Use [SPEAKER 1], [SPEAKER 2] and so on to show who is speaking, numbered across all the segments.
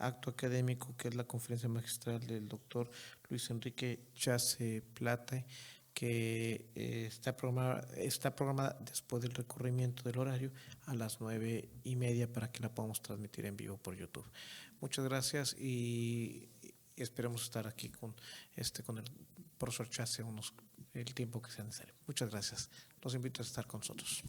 [SPEAKER 1] acto académico, que es la conferencia magistral del doctor Luis Enrique Chase Plata, que está programada después del recorrimiento del horario a las 9:30 para que la podamos transmitir en vivo por YouTube. Muchas gracias y esperemos estar aquí con el profesor Chase el tiempo que sea necesario. Muchas gracias. Los invito a estar con nosotros.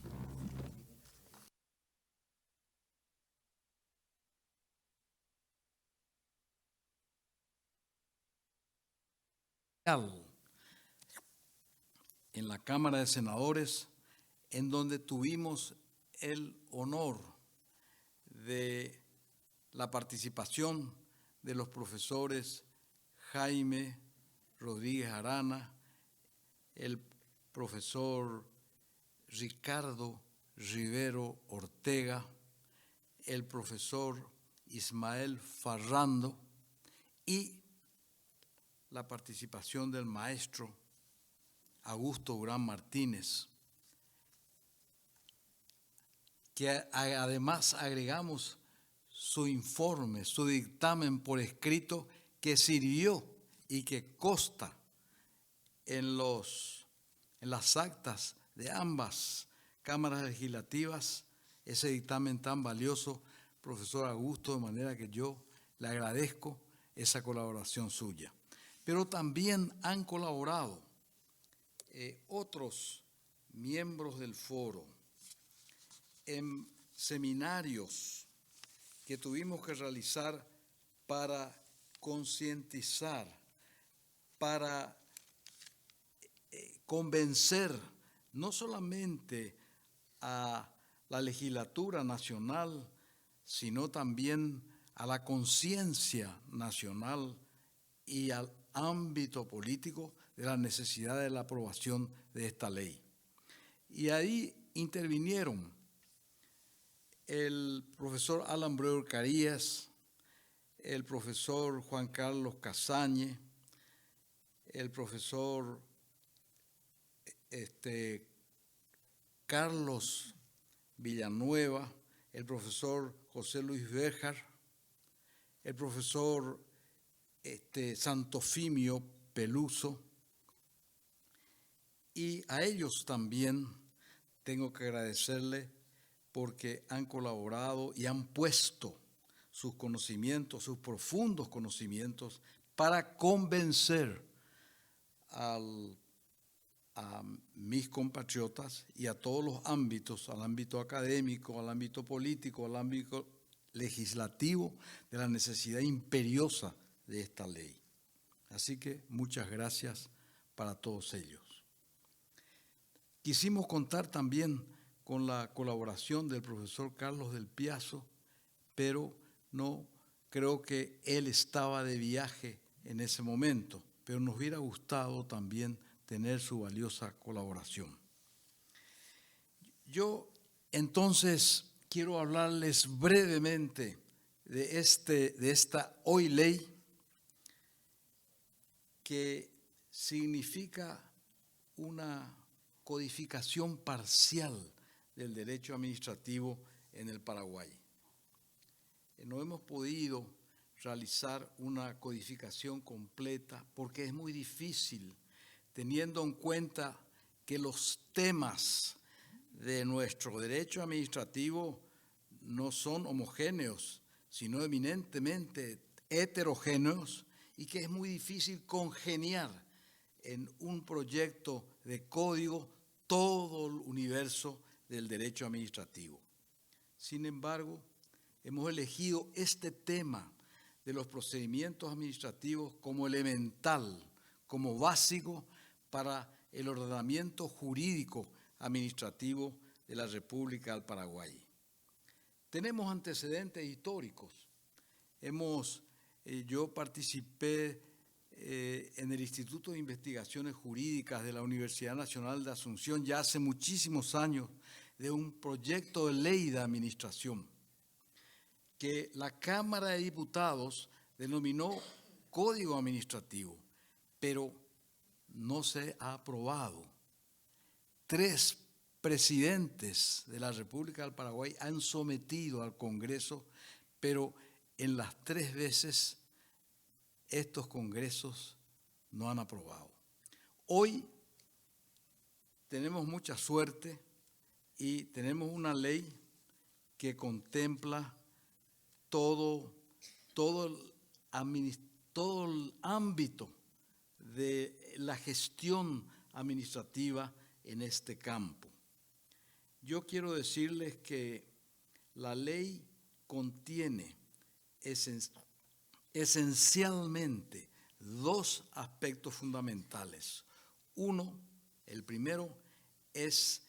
[SPEAKER 2] En la Cámara de Senadores, en donde tuvimos el honor de la participación de los profesores Jaime Rodríguez Arana, el profesor Ricardo Rivero Ortega, el profesor Ismael Farrando y la participación del maestro Augusto Durán Martínez, que además agregamos su informe, su dictamen por escrito, que sirvió y que consta en las actas de ambas cámaras legislativas, ese dictamen tan valioso, profesor Augusto, de manera que yo le agradezco esa colaboración suya. Pero también han colaborado otros miembros del foro en seminarios que tuvimos que realizar para concientizar, para convencer no solamente a la legislatura nacional, sino también a la conciencia nacional y al ámbito político de la necesidad de la aprobación de esta ley. Y ahí intervinieron el profesor Alan Breuer Carías, el profesor Juan Carlos Casañe, el profesor Carlos Villanueva, el profesor José Luis Béjar, el profesor Santofimio Peluso, y a ellos también tengo que agradecerle porque han colaborado y han puesto sus conocimientos, sus profundos conocimientos, para convencer a mis compatriotas y a todos los ámbitos, al ámbito académico, al ámbito político, al ámbito legislativo, de la necesidad imperiosa de esta ley. Así que muchas gracias para todos ellos. Quisimos contar también con la colaboración del profesor Carlos del Piazzo, pero no creo que él estaba de viaje en ese momento, pero nos hubiera gustado también tener su valiosa colaboración. Yo entonces quiero hablarles brevemente de esta hoy ley, que significa una codificación parcial del derecho administrativo en el Paraguay. No hemos podido realizar una codificación completa porque es muy difícil, teniendo en cuenta que los temas de nuestro derecho administrativo no son homogéneos, sino eminentemente heterogéneos, y que es muy difícil congeniar en un proyecto de código todo el universo del derecho administrativo. Sin embargo, hemos elegido este tema de los procedimientos administrativos como elemental, como básico para el ordenamiento jurídico administrativo de la República del Paraguay. Tenemos antecedentes históricos. Yo participé en el Instituto de Investigaciones Jurídicas de la Universidad Nacional de Asunción ya hace muchísimos años, de un proyecto de ley de administración que la Cámara de Diputados denominó Código Administrativo, pero no se ha aprobado. 3 presidentes de la República del Paraguay han sometido al Congreso, pero en las 3 veces estos congresos no han aprobado. Hoy tenemos mucha suerte y tenemos una ley que contempla todo el ámbito de la gestión administrativa en este campo. Yo quiero decirles que la ley contiene esencialmente 2 aspectos fundamentales. Uno, el primero, es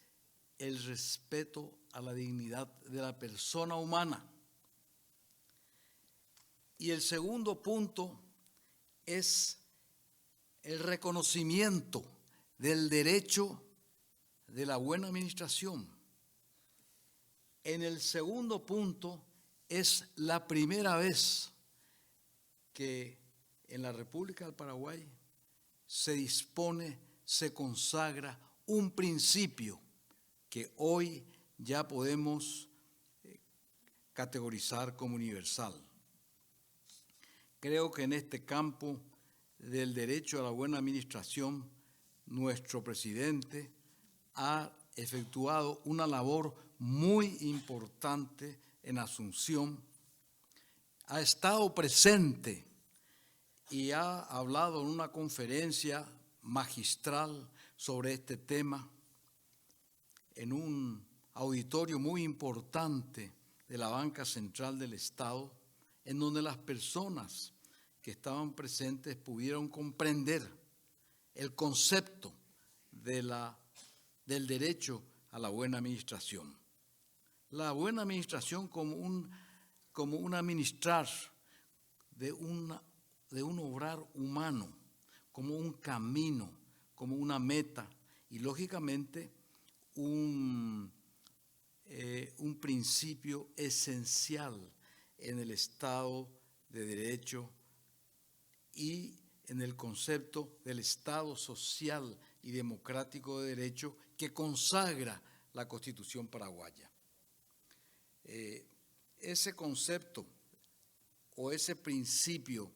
[SPEAKER 2] el respeto a la dignidad de la persona humana. Y el segundo punto es el reconocimiento del derecho de la buena administración. En el segundo punto es la primera vez que en la República del Paraguay se dispone, se consagra un principio que hoy ya podemos categorizar como universal. Creo que en este campo del derecho a la buena administración, nuestro presidente ha efectuado una labor muy importante en Asunción, ha estado presente y ha hablado en una conferencia magistral sobre este tema en un auditorio muy importante de la Banca Central del Estado, en donde las personas que estaban presentes pudieron comprender el concepto del derecho a la buena administración. La buena administración como un administrar de un obrar humano, como un camino, como una meta y lógicamente un principio esencial en el Estado de Derecho y en el concepto del Estado social y democrático de derecho que consagra la Constitución paraguaya. Ese concepto o ese principio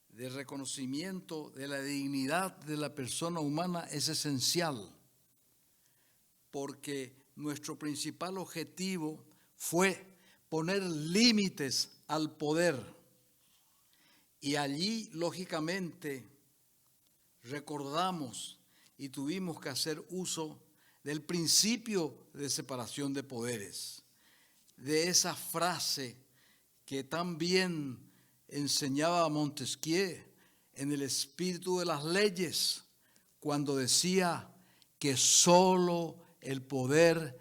[SPEAKER 2] de reconocimiento de la dignidad de la persona humana es esencial, porque nuestro principal objetivo fue poner límites al poder. Y allí, lógicamente, recordamos y tuvimos que hacer uso del principio de separación de poderes, de esa frase que tan bien enseñaba Montesquieu en el espíritu de las leyes, cuando decía que solo el poder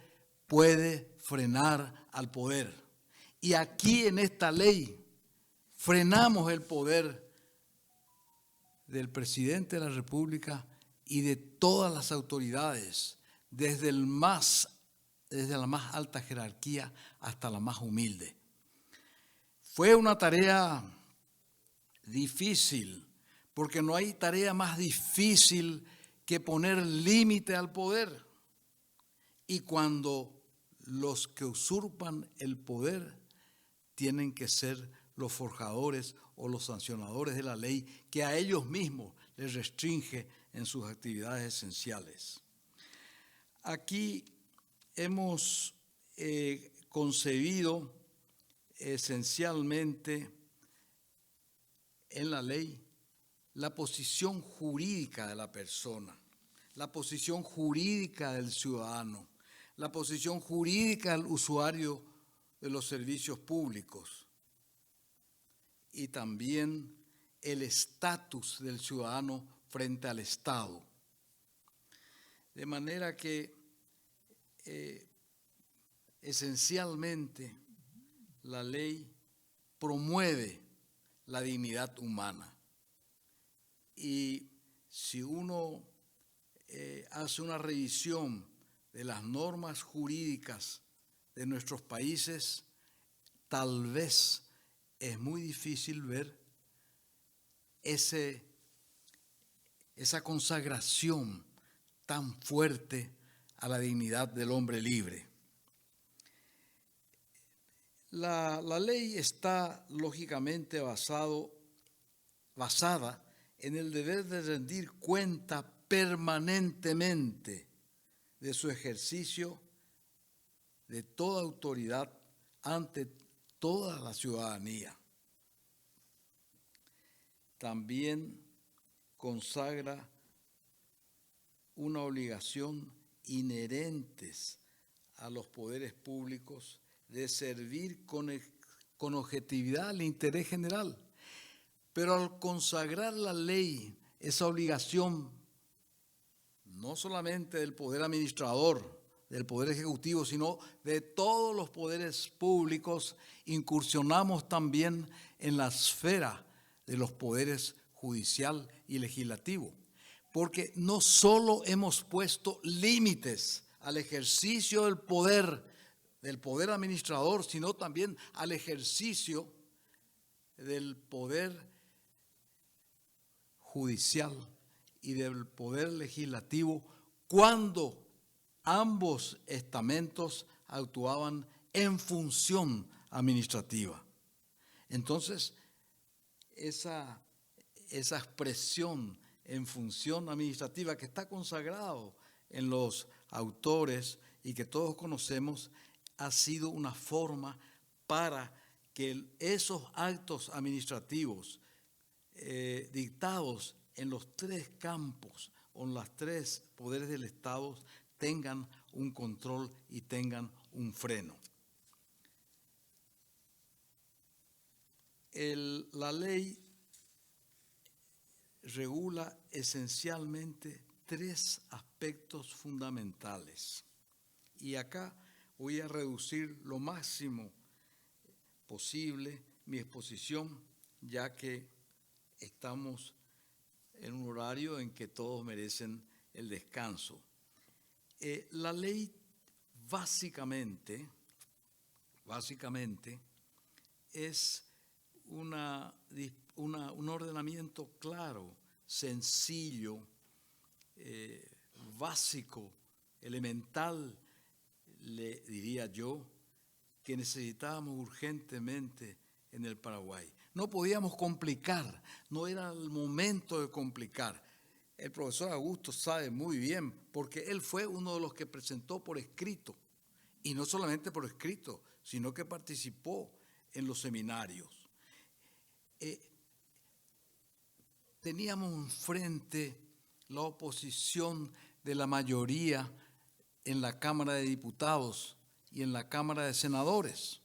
[SPEAKER 2] puede frenar al poder. Y aquí en esta ley frenamos el poder del presidente de la República y de todas las autoridades, desde la más alta jerarquía hasta la más humilde. Fue una tarea difícil, porque no hay tarea más difícil que poner límite al poder. Y cuando los que usurpan el poder tienen que ser los forjadores o los sancionadores de la ley que a ellos mismos les restringe en sus actividades esenciales. Aquí hemos concebido esencialmente en la ley la posición jurídica de la persona, la posición jurídica del ciudadano, la posición jurídica del usuario de los servicios públicos y también el estatus del ciudadano frente al Estado. De manera que esencialmente la ley promueve la dignidad humana. Y si uno hace una revisión de las normas jurídicas de nuestros países, tal vez es muy difícil ver esa consagración tan fuerte a la dignidad del hombre libre. La ley está lógicamente basada en el deber de rendir cuenta permanentemente de su ejercicio de toda autoridad ante toda la ciudadanía. También consagra una obligación inherentes a los poderes públicos de servir con objetividad al interés general. Pero al consagrar la ley, esa obligación, no solamente del poder administrador, del poder ejecutivo, sino de todos los poderes públicos, incursionamos también en la esfera de los poderes judicial y legislativo. Porque no solo hemos puesto límites al ejercicio del poder administrador, sino también al ejercicio del poder judicial y del poder legislativo cuando ambos estamentos actuaban en función administrativa. Entonces, esa expresión en función administrativa que está consagrado en los autores y que todos conocemos, ha sido una forma para que esos actos administrativos dictados en los tres campos o en los tres poderes del Estado tengan un control y tengan un freno. La ley regula esencialmente tres aspectos fundamentales. Y acá voy a reducir lo máximo posible mi exposición, ya que estamos en un horario en que todos merecen el descanso. La ley básicamente es un ordenamiento claro, sencillo, básico, elemental, le diría yo, que necesitábamos urgentemente en el Paraguay. No podíamos complicar, no era el momento de complicar. El profesor Augusto sabe muy bien, porque él fue uno de los que presentó por escrito, y no solamente por escrito, sino que participó en los seminarios. Teníamos enfrente la oposición de la mayoría en la Cámara de Diputados y en la Cámara de Senadores,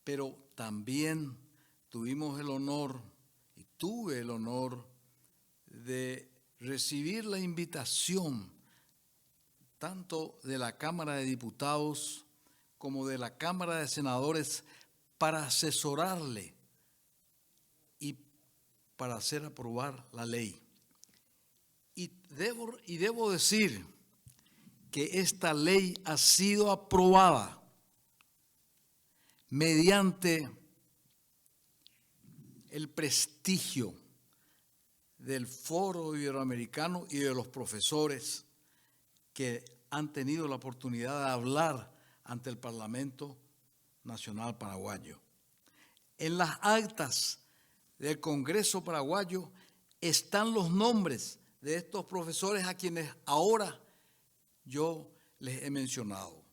[SPEAKER 2] pero también tuvimos el honor, y tuve el honor, de recibir la invitación tanto de la Cámara de Diputados como de la Cámara de Senadores para asesorarle y para hacer aprobar la ley. Y debo decir que esta ley ha sido aprobada mediante el prestigio del Foro Iberoamericano y de los profesores que han tenido la oportunidad de hablar ante el Parlamento Nacional Paraguayo. En las actas del Congreso Paraguayo están los nombres de estos profesores a quienes ahora yo les he mencionado.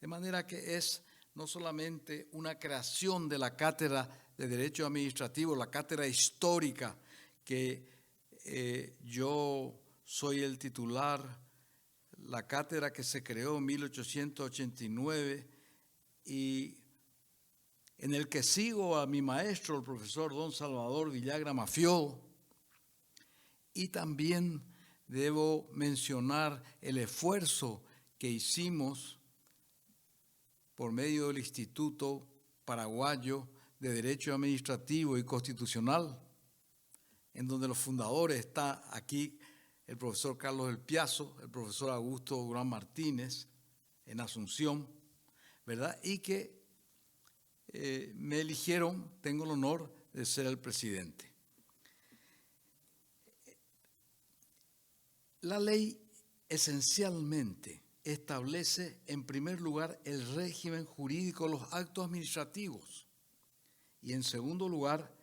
[SPEAKER 2] De manera que es no solamente una creación de la Cátedra de Derecho Administrativo, la cátedra histórica que yo soy el titular, la cátedra que se creó en 1889 y en el que sigo a mi maestro, el profesor don Salvador Villagra Mafió, y también debo mencionar el esfuerzo que hicimos por medio del Instituto Paraguayo de Derecho Administrativo y Constitucional, en donde los fundadores está aquí el profesor Carlos del Piazo, el profesor Augusto Durán Martínez, en Asunción, ¿verdad? Y que me eligieron, tengo el honor de ser el presidente. La ley esencialmente establece en primer lugar el régimen jurídico de los actos administrativos y en segundo lugar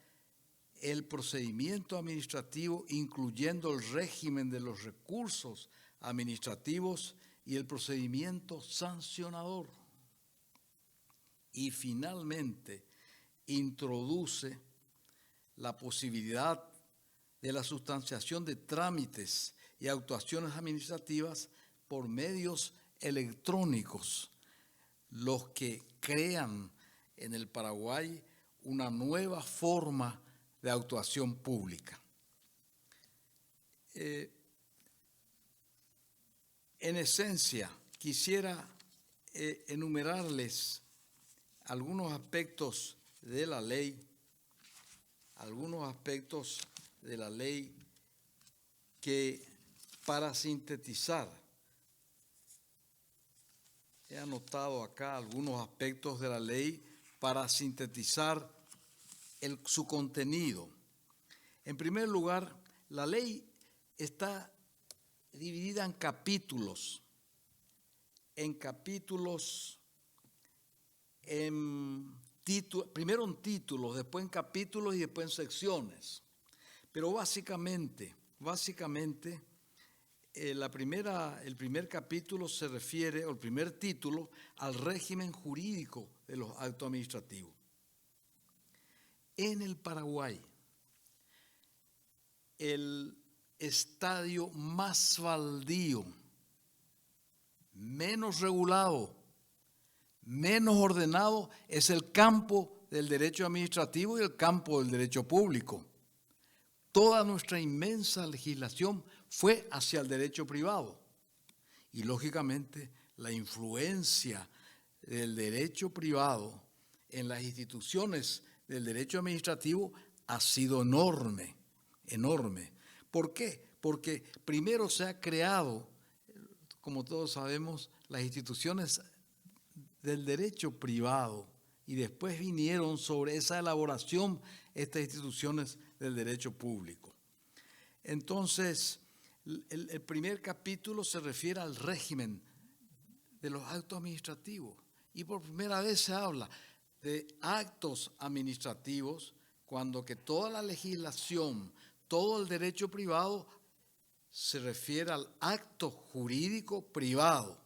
[SPEAKER 2] el procedimiento administrativo, incluyendo el régimen de los recursos administrativos y el procedimiento sancionador. Y finalmente introduce la posibilidad de la sustanciación de trámites y actuaciones administrativas por medios electrónicos, los que crean en el Paraguay una nueva forma de actuación pública. En esencia, quisiera enumerarles algunos aspectos de la ley, que, para sintetizar, he anotado acá algunos aspectos de la ley para sintetizar su contenido. En primer lugar, la ley está dividida en capítulos, primero en títulos, después en capítulos y después en secciones. Pero básicamente, el primer capítulo se refiere, o el primer título, al régimen jurídico de los actos administrativos. En el Paraguay, el estadio más baldío, menos regulado, menos ordenado, es el campo del derecho administrativo y el campo del derecho público. Toda nuestra inmensa legislación fue hacia el derecho privado. Y lógicamente la influencia del derecho privado en las instituciones del derecho administrativo ha sido enorme. ¿Por qué? Porque primero se ha creado, como todos sabemos, las instituciones del derecho privado y después vinieron sobre esa elaboración estas instituciones del derecho público. Entonces, el primer capítulo se refiere al régimen de los actos administrativos y por primera vez se habla de actos administrativos cuando que toda la legislación, todo el derecho privado se refiere al acto jurídico privado.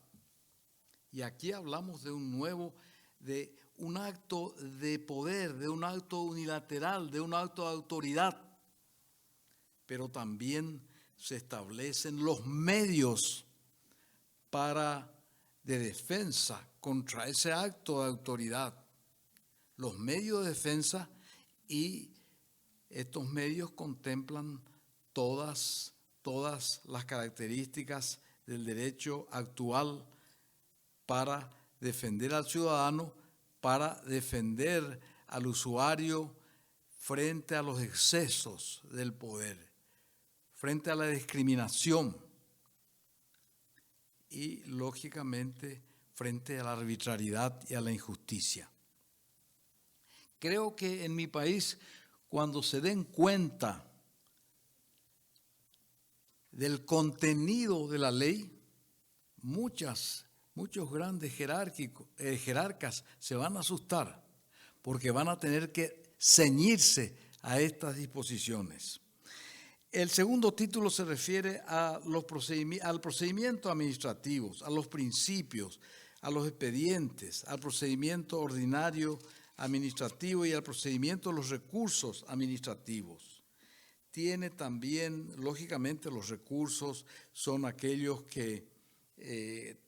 [SPEAKER 2] Y aquí hablamos de un acto de poder, de un acto unilateral, de un acto de autoridad. Pero también se establecen los medios de defensa contra ese acto de autoridad. Los medios de defensa, y estos medios contemplan todas las características del derecho actual para defender al ciudadano, para defender al usuario frente a los excesos del poder, frente a la discriminación y, lógicamente, frente a la arbitrariedad y a la injusticia. Creo que en mi país, cuando se den cuenta del contenido de la ley, muchos grandes jerarcas se van a asustar porque van a tener que ceñirse a estas disposiciones. El segundo título se refiere al procedimiento administrativo, a los principios, a los expedientes, al procedimiento ordinario administrativo y al procedimiento de los recursos administrativos. Tiene también, lógicamente, los recursos son aquellos que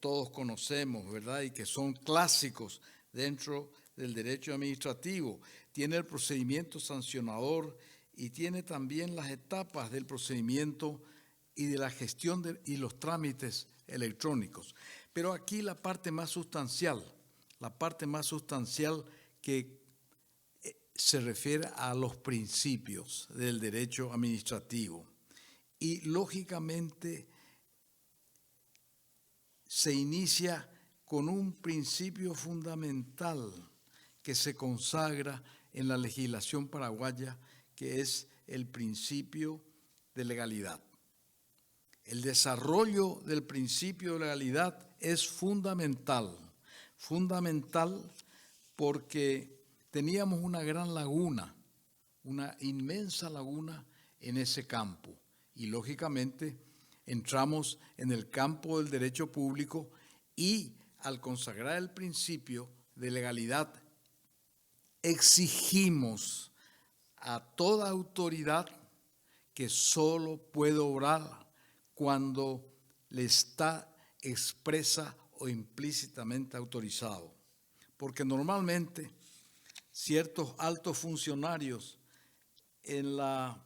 [SPEAKER 2] todos conocemos, ¿verdad? Y que son clásicos dentro del derecho administrativo. Tiene el procedimiento sancionador y tiene también las etapas del procedimiento y de la gestión y los trámites electrónicos. Pero aquí la parte más sustancial que se refiere a los principios del derecho administrativo. Y lógicamente se inicia con un principio fundamental que se consagra en la legislación paraguaya, que es el principio de legalidad. El desarrollo del principio de legalidad es fundamental porque teníamos una gran laguna, una inmensa laguna en ese campo. Y lógicamente entramos en el campo del derecho público y al consagrar el principio de legalidad exigimos a toda autoridad que solo puede obrar cuando le está expresa o implícitamente autorizado. Porque normalmente ciertos altos funcionarios en las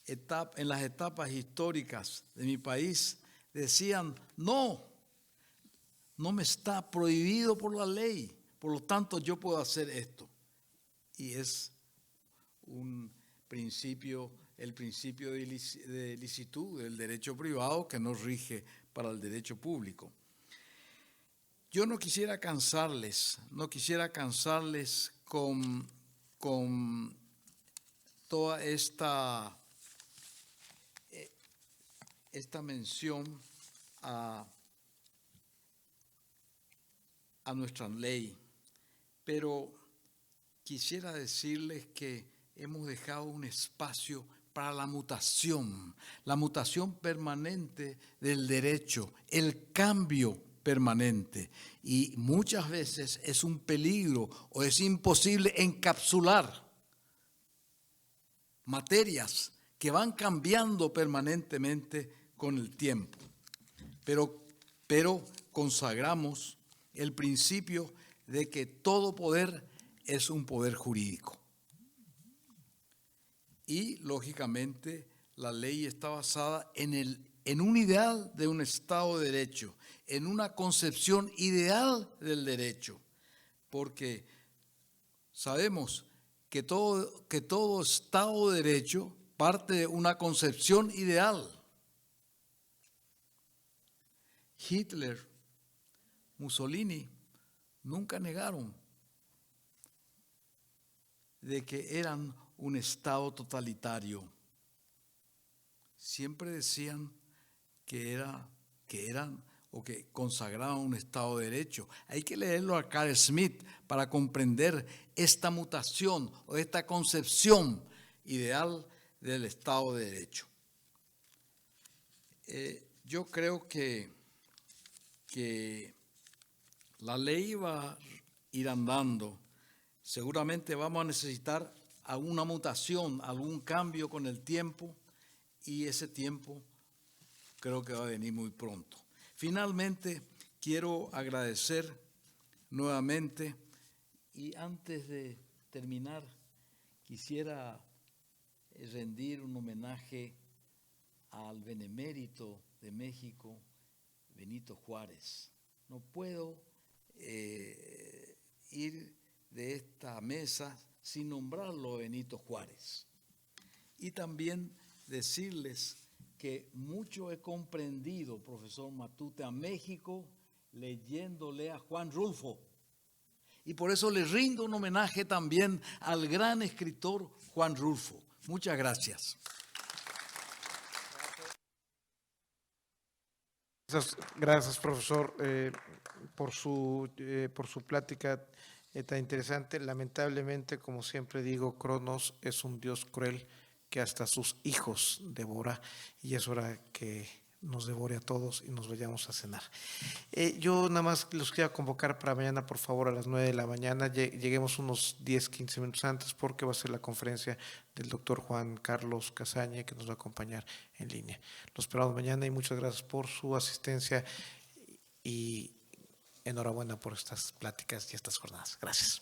[SPEAKER 2] etapas históricas de mi país decían, no me está prohibido por la ley, por lo tanto yo puedo hacer esto. Y es un principio, el principio de licitud del derecho privado que nos rige para el derecho público. Yo no quisiera cansarles con toda esta mención a nuestra ley, pero quisiera decirles que hemos dejado un espacio para la mutación permanente del derecho, el cambio permanente. Y muchas veces es un peligro o es imposible encapsular materias que van cambiando permanentemente con el tiempo. Pero consagramos el principio de que todo poder es un poder jurídico. Y, lógicamente, la ley está basada en un ideal de un Estado de Derecho, en una concepción ideal del derecho, porque sabemos que todo Estado de Derecho parte de una concepción ideal. Hitler, Mussolini, nunca negaron de que eran un Estado totalitario. Siempre decían que eran o que consagraban un Estado de Derecho. Hay que leerlo a Carl Schmitt para comprender esta mutación o esta concepción ideal del Estado de Derecho. Yo creo que la ley va a ir andando. Seguramente vamos a necesitar alguna mutación, algún cambio con el tiempo, y ese tiempo creo que va a venir muy pronto. Finalmente, quiero agradecer nuevamente, y antes de terminar, quisiera rendir un homenaje al benemérito de México, Benito Juárez. No puedo ir de esta mesa sin nombrarlo a Benito Juárez. Y también decirles que mucho he comprendido, profesor Matute, a México leyéndole a Juan Rulfo. Y por eso le rindo un homenaje también al gran escritor Juan Rulfo. Muchas gracias.
[SPEAKER 1] Gracias, profesor, por su plática tan interesante. Lamentablemente, como siempre digo, Cronos es un dios cruel que hasta sus hijos devora, y es hora que nos devore a todos y nos vayamos a cenar. Yo nada más los quiero convocar para mañana, por favor, a las 9 de la mañana. Lleguemos unos 10, 15 minutos antes, porque va a ser la conferencia del doctor Juan Carlos Casaña, que nos va a acompañar en línea. Los esperamos mañana y muchas gracias por su asistencia y enhorabuena por estas pláticas y estas jornadas. Gracias.